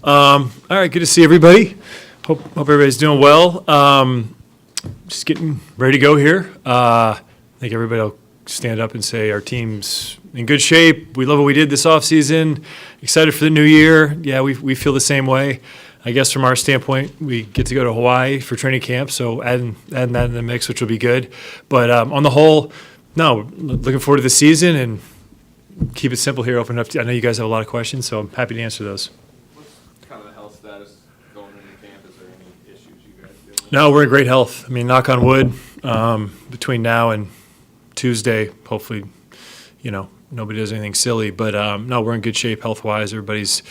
All right, good to see everybody. Hope everybody's doing well. Just getting ready to go here. I think everybody will stand up and say our team's in good shape. We love what we did this offseason. Excited for the new year. Yeah, we feel the same way. I guess from our standpoint, we get to go to Hawaii for training camp, so adding that in the mix, which will be good. But on the whole, no, looking forward to the season and keep it simple here. Open up. I know you guys have a lot of questions, so I'm happy to answer those. What's kind of the health status going into camp? Is there any issues you guys dealing with? No, we're in great health. I mean, knock on wood. Between now and Tuesday, hopefully, nobody does anything silly. But no, we're in good shape health-wise. Everybody's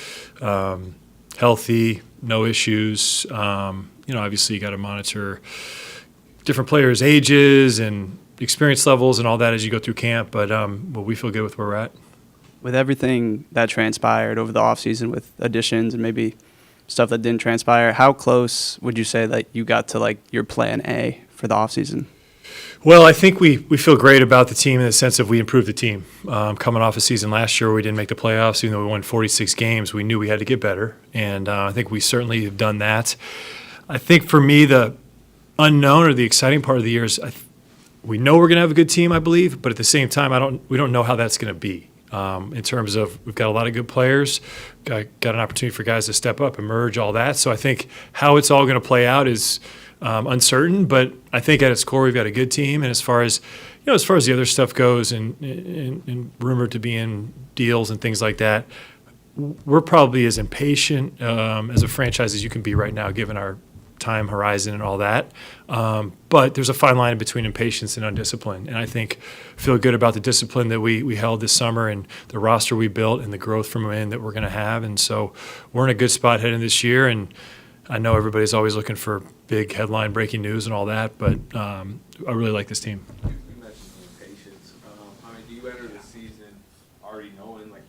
healthy, no issues. Obviously you got to monitor different players' ages and experience levels and all that as you go through camp. But we feel good with where we're at. With everything that transpired over the offseason with additions and maybe stuff that didn't transpire, how close would you say that you got to like your plan A for the offseason? Well, I think we feel great about the team in the sense of we improved the team. Coming off a season last year where we didn't make the playoffs, even though we won 46 games, we knew we had to get better. And I think we certainly have done that. I think for me, the unknown or the exciting part of the year is we know we're going to have a good team, I believe, but at the same time, we don't know how that's going to be. In terms of we've got a lot of good players, got an opportunity for guys to step up, emerge, all that. So I think how it's all going to play out is uncertain, but I think at its core we've got a good team. And as far as the other stuff goes, and rumored to be in deals and things like that, we're probably as impatient as a franchise as you can be right now, given our time horizon and all that. But there's a fine line between impatience and undiscipline. And I feel good about the discipline that we held this summer and the roster we built and the growth from within that we're going to have. And so we're in a good spot heading this year. And I know everybody's always looking for big headline breaking news and all that, but I really like this team. You mentioned impatience. Do you enter the season already knowing like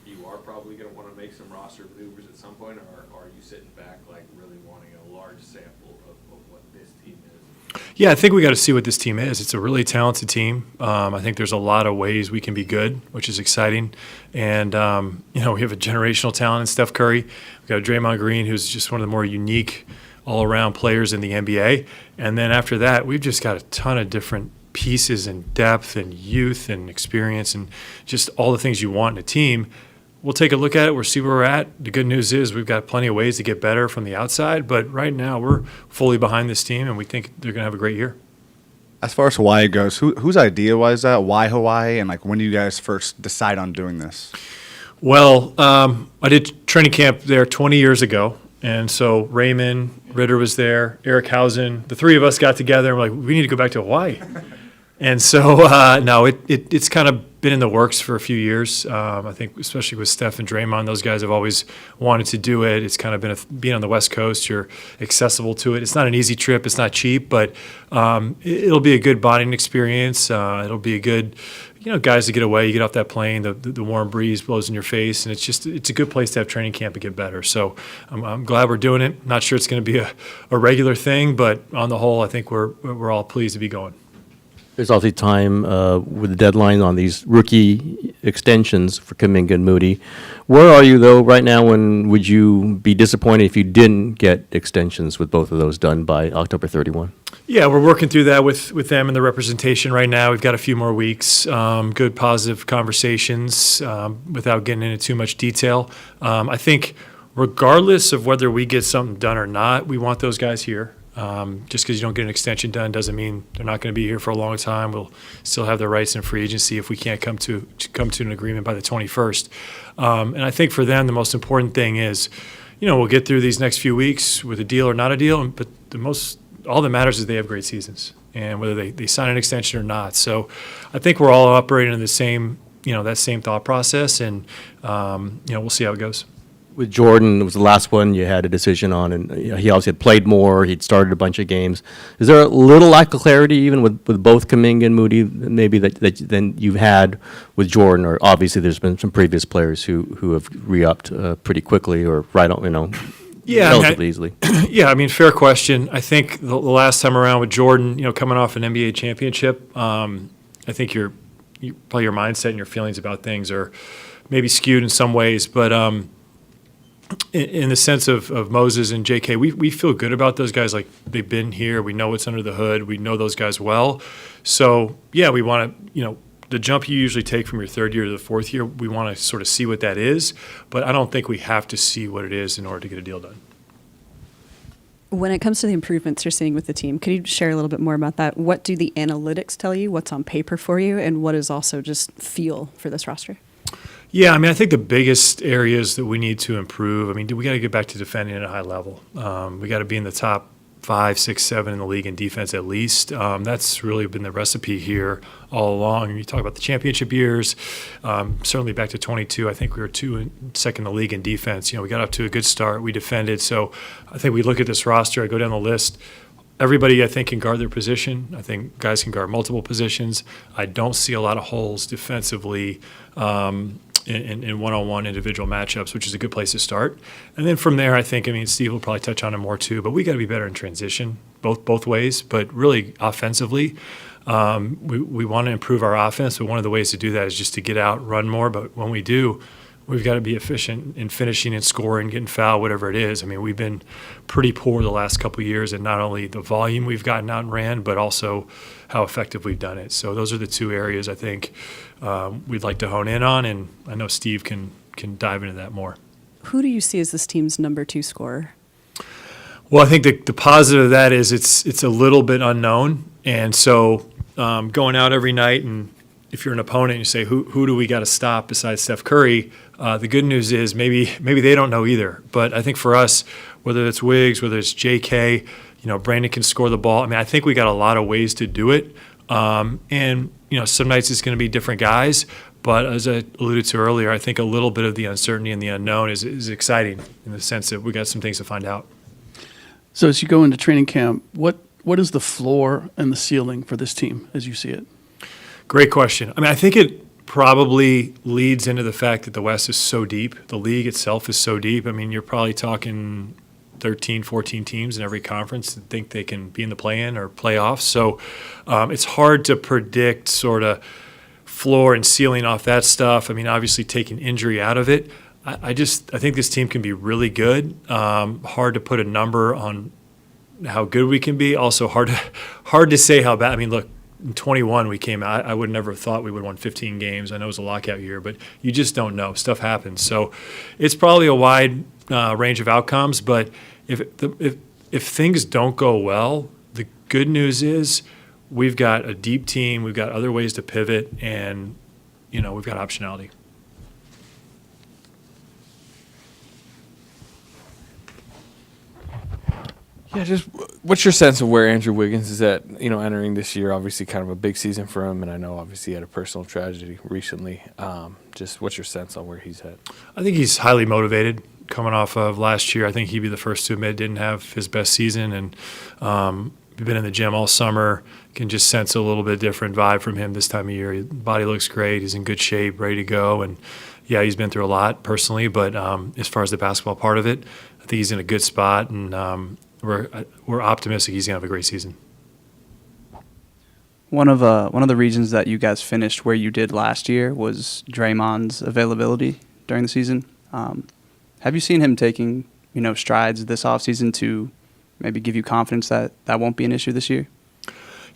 you are probably going to want to make some roster maneuvers at some point, or are you sitting back like really wanting a large sample of what this team is? Yeah, I think we got to see what this team is. It's a really talented team. I think there's a lot of ways we can be good, which is exciting. And, we have a generational talent in Steph Curry. We've got Draymond Green, who's just one of the more unique all-around players in the NBA. And then after that, we've just got a ton of different pieces and depth and youth and experience and just all the things you want in a team. We'll take a look at it. We'll see where we're at. The good news is we've got plenty of ways to get better from the outside, but right now we're fully behind this team, and we think they're going to have a great year. As far as Hawaii goes, whose idea was that? Why Hawaii? And when did you guys first decide on doing this? Well, I did training camp there 20 years ago, and so Raymond Ritter was there, Eric Hausen. The three of us got together and we're like, we need to go back to Hawaii. And so, no, it's kind of been in the works for a few years. I think especially with Steph and Draymond, those guys have always wanted to do it. It's kind of been being on the West Coast, you're accessible to it. It's not an easy trip. It's not cheap, but it'll be a good bonding experience. It'll be a good, guys to get away. You get off that plane, the warm breeze blows in your face, and it's a good place to have training camp and get better. So I'm glad we're doing it. Not sure it's going to be a regular thing, but on the whole, I think we're all pleased to be going. There's obviously time with the deadline on these rookie extensions for Kuminga and Moody. Where are you, though, right now, and would you be disappointed if you didn't get extensions with both of those done by October 31? Yeah, we're working through that with them and the representation right now. We've got a few more weeks, good positive conversations without getting into too much detail. I think regardless of whether we get something done or not, we want those guys here. Just because you don't get an extension done doesn't mean they're not going to be here for a long time. We'll still have their rights in free agency if we can't come to an agreement by the 21st. And I think for them, the most important thing is, we'll get through these next few weeks with a deal or not a deal. But all that matters is they have great seasons, and whether they sign an extension or not. So I think we're all operating in the same, that same thought process, and we'll see how it goes. With Jordan, it was the last one you had a decision on, and he obviously had played more. He'd started a bunch of games. Is there a little lack of clarity even with both Kuminga and Moody, maybe that than you've had with Jordan? Or obviously there's been some previous players who have re-upped pretty quickly or right on, relatively easily. Yeah, fair question. I think the last time around with Jordan, coming off an NBA championship, I think probably your mindset and your feelings about things are maybe skewed in some ways, but in the sense of Moses and JK, we feel good about those guys. Like, they've been here. We know what's under the hood. We know those guys well. So, yeah, we want to, the jump you usually take from your third year to the fourth year, we want to sort of see what that is. But I don't think we have to see what it is in order to get a deal done. When it comes to the improvements you're seeing with the team, could you share a little bit more about that? What do the analytics tell you? What's on paper for you? And what is also just feel for this roster? Yeah, I think the biggest areas that we need to improve, we got to get back to defending at a high level. We got to be in the top 5, 6, 7 in the league in defense at least. That's really been the recipe here all along. You talk about the championship years, certainly back to 22. I think we were second in the league in defense. We got up to a good start. We defended. So I think we look at this roster, I go down the list. Everybody, I think, can guard their position. I think guys can guard multiple positions. I don't see a lot of holes defensively in one-on-one individual matchups, which is a good place to start. And then from there, I think, Steve will probably touch on it more too, but we got to be better in transition, both ways. But really, offensively, we want to improve our offense. But one of the ways to do that is just to get out, run more. But when we do, we've got to be efficient in finishing and scoring, getting fouled, whatever it is. We've been pretty poor the last couple of years, and not only the volume we've gotten out and ran, but also how effective we've done it. So those are the two areas I think we'd like to hone in on, and I know Steve can dive into that more. Who do you see as this team's number 2 scorer? Well, I think the positive of that is it's a little bit unknown, and so going out every night, and if you're an opponent and you say, who do we got to stop besides Steph Curry, the good news is maybe they don't know either. But I think for us, whether it's Wiggs, whether it's JK, Brandon can score the ball. I think we got a lot of ways to do it. And some nights it's going to be different guys. But as I alluded to earlier, I think a little bit of the uncertainty and the unknown is exciting in the sense that we got some things to find out. So as you go into training camp, what is the floor and the ceiling for this team as you see it? Great question. I think it probably leads into the fact that the West is so deep. The league itself is so deep. You're probably talking 13, 14 teams in every conference that think they can be in the play-in or playoffs. So it's hard to predict sort of floor and ceiling off that stuff. Obviously taking injury out of it, I think this team can be really good. Hard to put a number on how good we can be. Also hard to say how bad. Look, in 21 we came out. I would never have thought we would have won 15 games. I know it was a lockout year, but you just don't know. Stuff happens. So it's probably a wide range of outcomes. But if things don't go well, the good news is we've got a deep team. We've got other ways to pivot, and we've got optionality. Yeah, just what's your sense of where Andrew Wiggins is at, entering this year? Obviously kind of a big season for him, and I know obviously he had a personal tragedy recently. Just what's your sense on where he's at? I think he's highly motivated coming off of last year. I think he'd be the first to admit didn't have his best season, and we've been in the gym all summer. Can just sense a little bit different vibe from him this time of year. His body looks great. He's in good shape, ready to go, and yeah, he's been through a lot personally, but as far as the basketball part of it, I think he's in a good spot, and we're optimistic he's gonna have a great season. One of the reasons that you guys finished where you did last year was Draymond's availability during the season. Have you seen him taking strides this offseason to maybe give you confidence that that won't be an issue this year?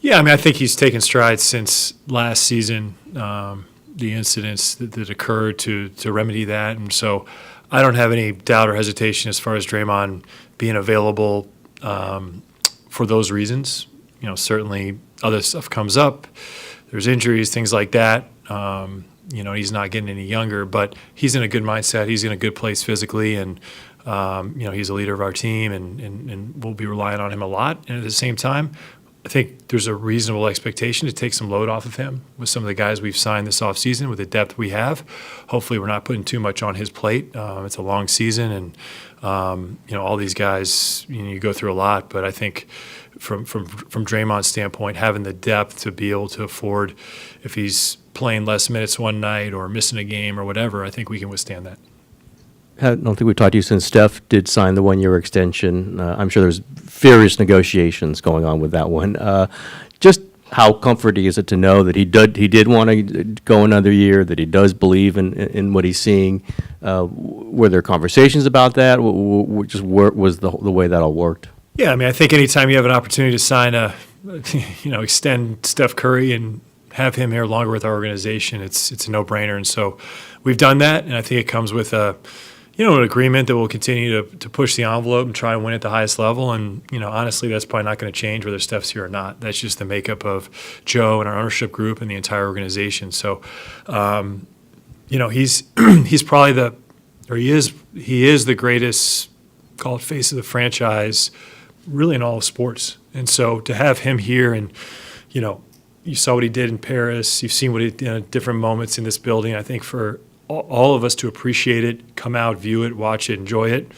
Yeah, I think he's taken strides since last season, the incidents that occurred to remedy that, and so I don't have any doubt or hesitation as far as Draymond being available for those reasons. Certainly other stuff comes up. There's injuries, things like that. He's not getting any younger, but he's in a good mindset. He's in a good place physically, and he's a leader of our team, and we'll be relying on him a lot. And at the same time, I think there's a reasonable expectation to take some load off of him with some of the guys we've signed this offseason with the depth we have. Hopefully we're not putting too much on his plate. It's a long season, and all these guys, you go through a lot. But I think from Draymond's standpoint, having the depth to be able to afford if he's playing less minutes one night or missing a game or whatever, I think we can withstand that. I don't think we've talked to you since Steph did sign the one-year extension. I'm sure there's furious negotiations going on with that one. Just how comforting is it to know that he did want to go another year, that he does believe in what he's seeing? Were there conversations about that? Just was the way that all worked? Yeah, I mean, I think anytime you have an opportunity to sign extend Steph Curry and have him here longer with our organization, it's a no-brainer. And so we've done that, and I think it comes with an agreement that we'll continue to push the envelope and try and win at the highest level. And, honestly, that's probably not going to change whether Steph's here or not. That's just the makeup of Joe and our ownership group and the entire organization. So, he's probably he is the greatest, call it, face of the franchise, really in all of sports. And so to have him here, and, you saw what he did in Paris, you've seen what he did in different moments in this building. I think for all of us to appreciate it, come out, view it, watch it, enjoy it,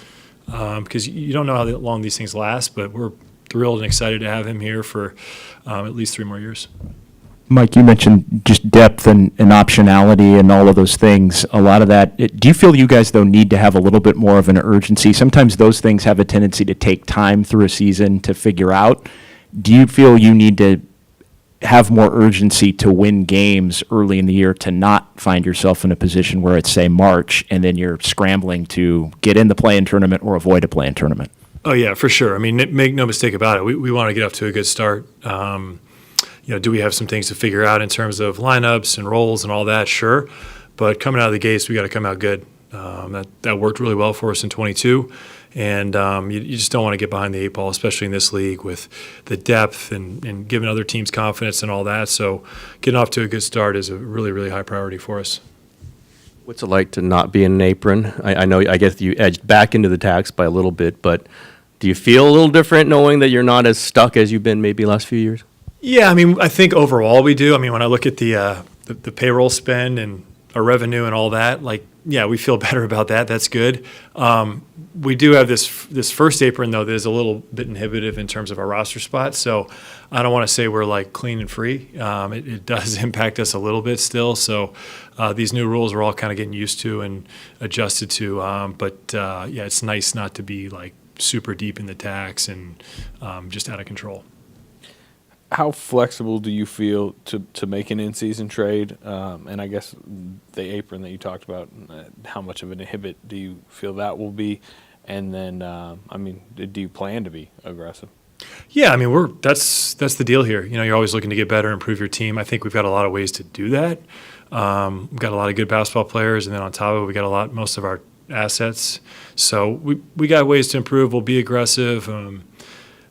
because you don't know how long these things last, but we're thrilled and excited to have him here for at least 3 more years. Mike, you mentioned just depth and optionality and all of those things. A lot of that, do you feel you guys, though, need to have a little bit more of an urgency? Sometimes those things have a tendency to take time through a season to figure out. Do you feel you need to have more urgency to win games early in the year, to not find yourself in a position where it's, say, March, and then you're scrambling to get in the play-in tournament or avoid a play-in tournament? Oh, yeah, for sure. I mean, make no mistake about it. We want to get off to a good start. Do we have some things to figure out in terms of lineups and roles and all that? Sure. But coming out of the gates, we got to come out good. That worked really well for us in 22. And you just don't want to get behind the 8 ball, especially in this league with the depth and giving other teams confidence and all that. So getting off to a good start is a really, really high priority for us. What's it like to not be in an apron? I guess you edged back into the tax by a little bit, but do you feel a little different knowing that you're not as stuck as you've been maybe last few years? Yeah, I mean, I think overall we do. I mean, when I look at the payroll spend and our revenue and all that, yeah, we feel better about that. That's good. We do have this first apron, though, that is a little bit inhibitive in terms of our roster spot. So I don't want to say we're clean and free. It does impact us a little bit still. So these new rules we're all kind of getting used to and adjusted to. Yeah, it's nice not to be super deep in the tax and just out of control. How flexible do you feel to make an in-season trade? And I guess the apron that you talked about, how much of an inhibit do you feel that will be? And then, do you plan to be aggressive? Yeah, I mean, that's the deal here. You're always looking to get better, improve your team. I think we've got a lot of ways to do that. We've got a lot of good basketball players, and then on top of it, we got most of our assets. So we got ways to improve. We'll be aggressive.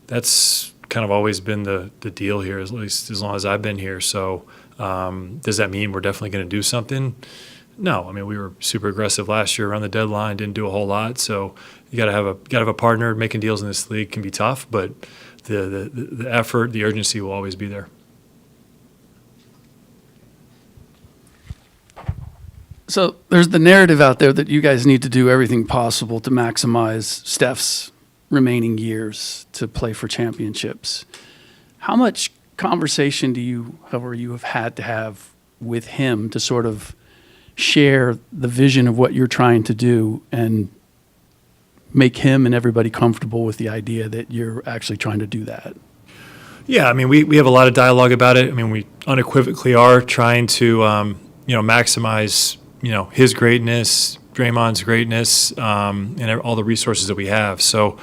That's kind of always been the deal here, at least as long as I've been here. So does that mean we're definitely going to do something? No. I mean, we were super aggressive last year around the deadline, didn't do a whole lot. So you got to have a partner. Making deals in this league can be tough, but the effort, the urgency will always be there. So there's the narrative out there that you guys need to do everything possible to maximize Steph's remaining years to play for championships. How much conversation do you have had to have with him to sort of share the vision of what you're trying to do and make him and everybody comfortable with the idea that you're actually trying to do that? Yeah, I mean, we have a lot of dialogue about it. I mean, we unequivocally are trying to, maximize, his greatness, Draymond's greatness, and all the resources that we have. So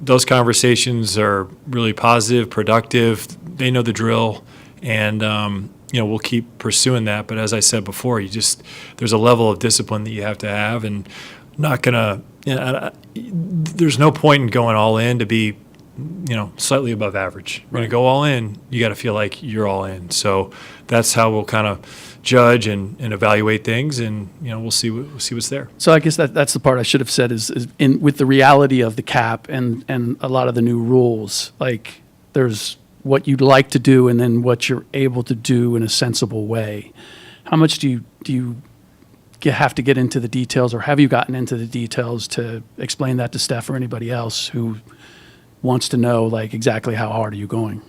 those conversations are really positive, productive. They know the drill, and we'll keep pursuing that. But as I said before, there's a level of discipline that you have to have, and not gonna. There's no point in going all in to be, slightly above average. When you go all in, you got to feel like you're all in. So that's how we'll kind of judge and evaluate things, and we'll see what's there. So I guess that's the part I should have said is with the reality of the cap and a lot of the new rules, there's what you'd like to do and then what you're able to do in a sensible way. How much do you have to get into the details, or have you gotten into the details to explain that to Steph or anybody else who wants to know exactly how hard are you going?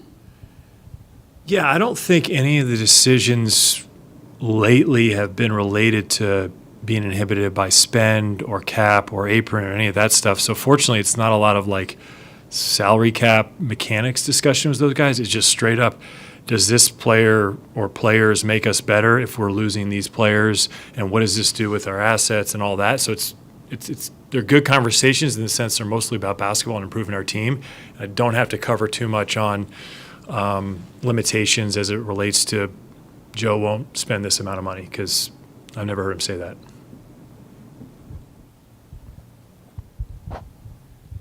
Yeah, I don't think any of the decisions lately have been related to being inhibited by spend or cap or apron or any of that stuff. So fortunately, it's not a lot of salary cap mechanics discussion with those guys. It's just straight up, does this player or players make us better if we're losing these players, and what does this do with our assets and all that? So they're good conversations in the sense they're mostly about basketball and improving our team. I don't have to cover too much on limitations as it relates to Joe won't spend this amount of money, because I've never heard him say that.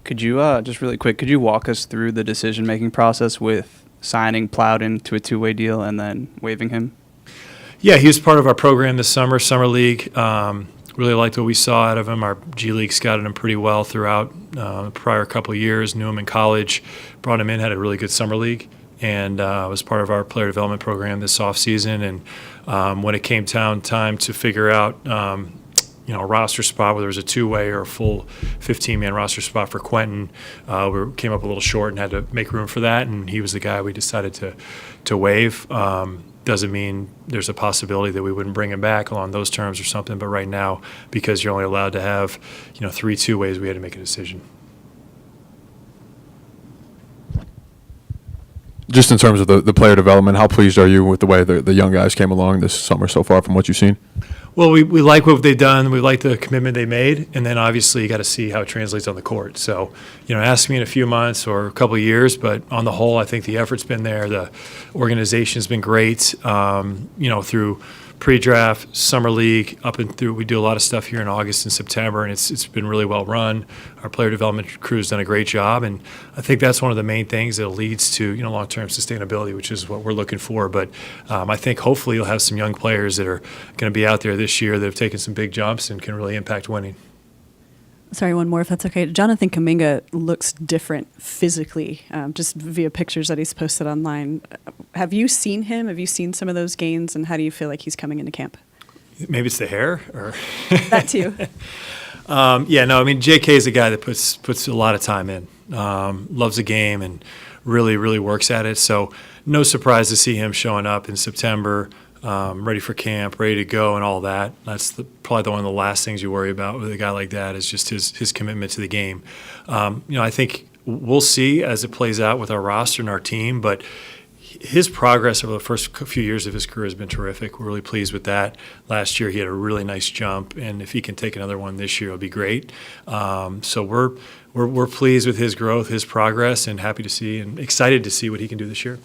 Could you, just really quick, could you walk us through the decision-making process with signing Plowden to a two-way deal and then waiving him? Yeah, he was part of our program this summer league. Really liked what we saw out of him. Our G League scouted him pretty well throughout the prior couple of years, knew him in college, brought him in, had a really good summer league, and was part of our player development program this offseason. And when it came time to figure out a roster spot, whether it was a two-way or a full 15-man roster spot for Quentin, we came up a little short and had to make room for that, and he was the guy we decided to waive. Doesn't mean there's a possibility that we wouldn't bring him back along those terms or something, but right now, because you're only allowed to have 3 two-ways, we had to make a decision. Just in terms of the player development, how pleased are you with the way the young guys came along this summer so far from what you've seen? Well, we like what they've done. We like the commitment they made, and then obviously you got to see how it translates on the court. So, ask me in a few months or a couple of years, but on the whole, I think the effort's been there. The organization's been great. Through pre-draft, summer league, up and through. We do a lot of stuff here in August and September, and it's been really well run. Our player development crew's done a great job, and I think that's one of the main things that leads to long-term sustainability, which is what we're looking for. But I think hopefully you'll have some young players that are going to be out there this year that have taken some big jumps and can really impact winning. Sorry, one more if that's okay. Jonathan Kuminga looks different physically, just via pictures that he's posted online. Have you seen him? Have you seen some of those gains, and how do you feel like he's coming into camp? Maybe it's the hair, or that too. JK is a guy that puts a lot of time in, loves the game, and really, really works at it. So no surprise to see him showing up in September, ready for camp, ready to go, and all that. That's probably one of the last things you worry about with a guy like that, is just his commitment to the game. I think we'll see as it plays out with our roster and our team, but his progress over the first few years of his career has been terrific. We're really pleased with that. Last year he had a really nice jump, and if he can take another one this year, it'll be great. So we're pleased with his growth, his progress, and happy to see and excited to see what he can do this year.